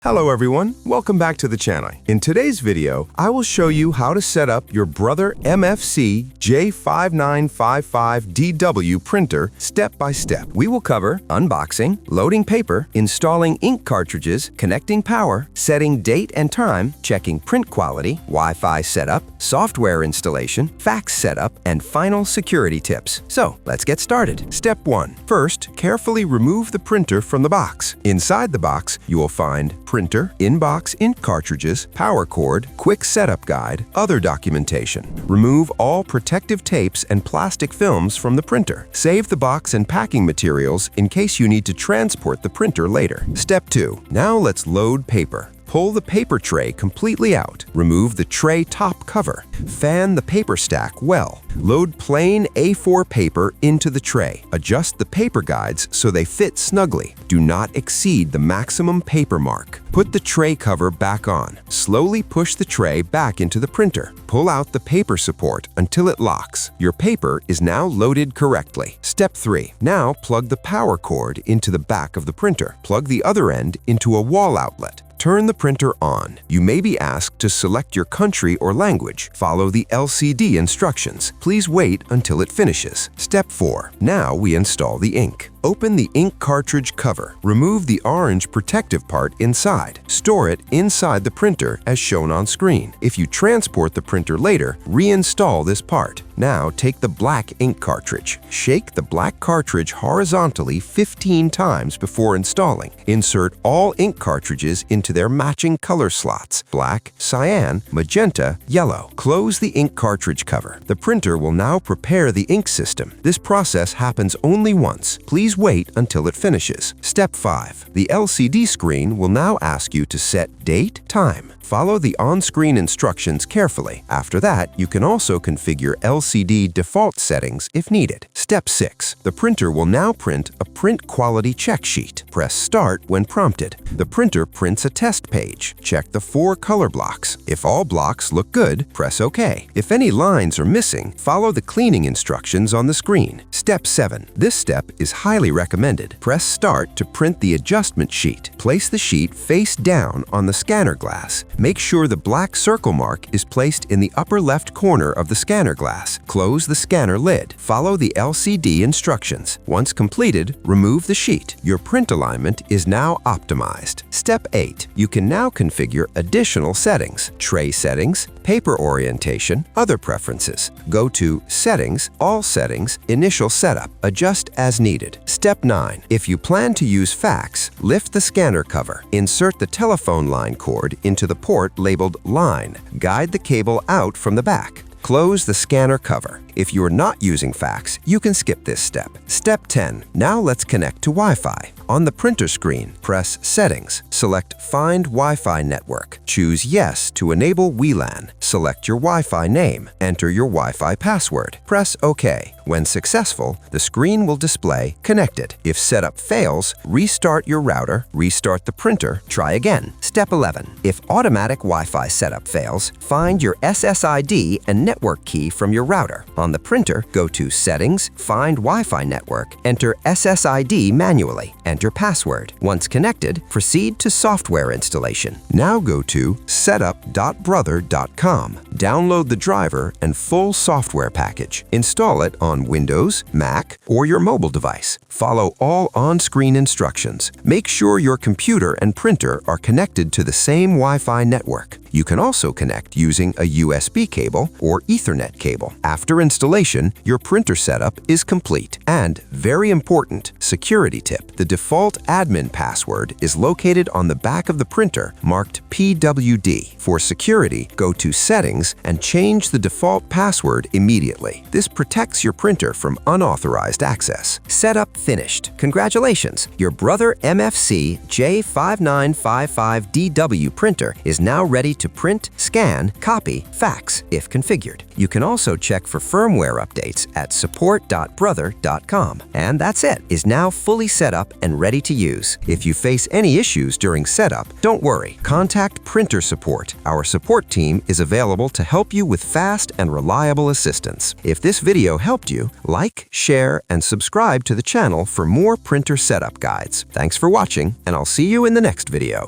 Hello everyone, welcome back to the channel. In today's video, I will show you how to set up your Brother MFC-J5955DW printer step by step. We will cover unboxing, loading paper, installing ink cartridges, connecting power, setting date and time, checking print quality, Wi-Fi setup, software installation, fax setup, and final security tips. So let's get started. Step 1. First, carefully remove the printer from the box. Inside the box, you will find printer, inbox ink cartridges, power cord, quick setup guide, other documentation. Remove all protective tapes and plastic films from the printer. Save the box and packing materials in case you need to transport the printer later. Step 2. Now let's load paper. Pull the paper tray completely out. Remove the tray top cover. Fan the paper stack well. Load plain A4 paper into the tray. Adjust the paper guides so they fit snugly. Do not exceed the maximum paper mark. Put the tray cover back on. Slowly push the tray back into the printer. Pull out the paper support until it locks. Your paper is now loaded correctly. Step 3. Now plug the power cord into the back of the printer. Plug the other end into a wall outlet. Turn the printer on. You may be asked to select your country or language. Follow the LCD instructions. Please wait until it finishes. Step 4. Now we install the ink. Open the ink cartridge cover. Remove the orange protective part inside. Store it inside the printer as shown on screen. If you transport the printer later, reinstall this part. Now take the black ink cartridge. Shake the black cartridge horizontally 15 times before installing. Insert all ink cartridges into their matching color slots: black, cyan, magenta, yellow. Close the ink cartridge cover. The printer will now prepare the ink system. This process happens only once. Please wait until it finishes. Step 5. The LCD screen will now ask you to set date, time. Follow the on-screen instructions carefully. After that, you can also configure LCD default settings if needed. Step 6. The printer will now print a print quality check sheet. Press Start when prompted. The printer prints a test page. Check the 4 color blocks. If all blocks look good, press OK. If any lines are missing, follow the cleaning instructions on the screen. Step 7. This step is highly recommended. Press Start to print the adjustment sheet. Place the sheet face down on the scanner glass. Make sure the black circle mark is placed in the upper left corner of the scanner glass. Close the scanner lid. Follow the LCD instructions. Once completed, remove the sheet. Your print alignment is now optimized. Step 8. You can now configure additional settings: tray settings, paper orientation, other preferences. Go to Settings, All Settings, Initial Setup. Adjust as needed. Step 9. If you plan to use fax, lift the scanner cover. Insert the telephone line cord into the port labeled Line. Guide the cable out from the back. Close the scanner cover. If you are not using fax, you can skip this step. Step 10. Now let's connect to Wi-Fi. On the printer screen, press Settings. Select Find Wi-Fi Network. Choose Yes to enable WLAN. Select your Wi-Fi name. Enter your Wi-Fi password. Press OK. When successful, the screen will display Connected. If setup fails, restart your router, restart the printer, try again. Step 11. If automatic Wi-Fi setup fails, find your SSID and network key from your router. On the printer, go to Settings, Find Wi-Fi Network, enter SSID manually, enter password. Once connected, proceed to software installation. Now go to setup.brother.com. Download the driver and full software package. Install it on Windows, Mac, or your mobile device. Follow all on-screen instructions. Make sure your computer and printer are connected to the same Wi-Fi network. You can also connect using a USB cable or Ethernet cable. After installation, your printer setup is complete. And, very important, security tip: the default admin password is located on the back of the printer marked PWD. For security, go to Settings and change the default password immediately. This protects your printer from unauthorized access. Setup finished. Congratulations! Your Brother MFC-J5955DW printer is now ready to print, scan, copy, fax if configured. You can also check for firmware updates at support.brother.com. And that's it, is now fully set up and ready to use. If you face any issues during setup, don't worry. Contact Printer Support. Our support team is available to help you with fast and reliable assistance. If this video helped you, like, share, and subscribe to the channel for more printer setup guides. Thanks for watching, and I'll see you in the next video.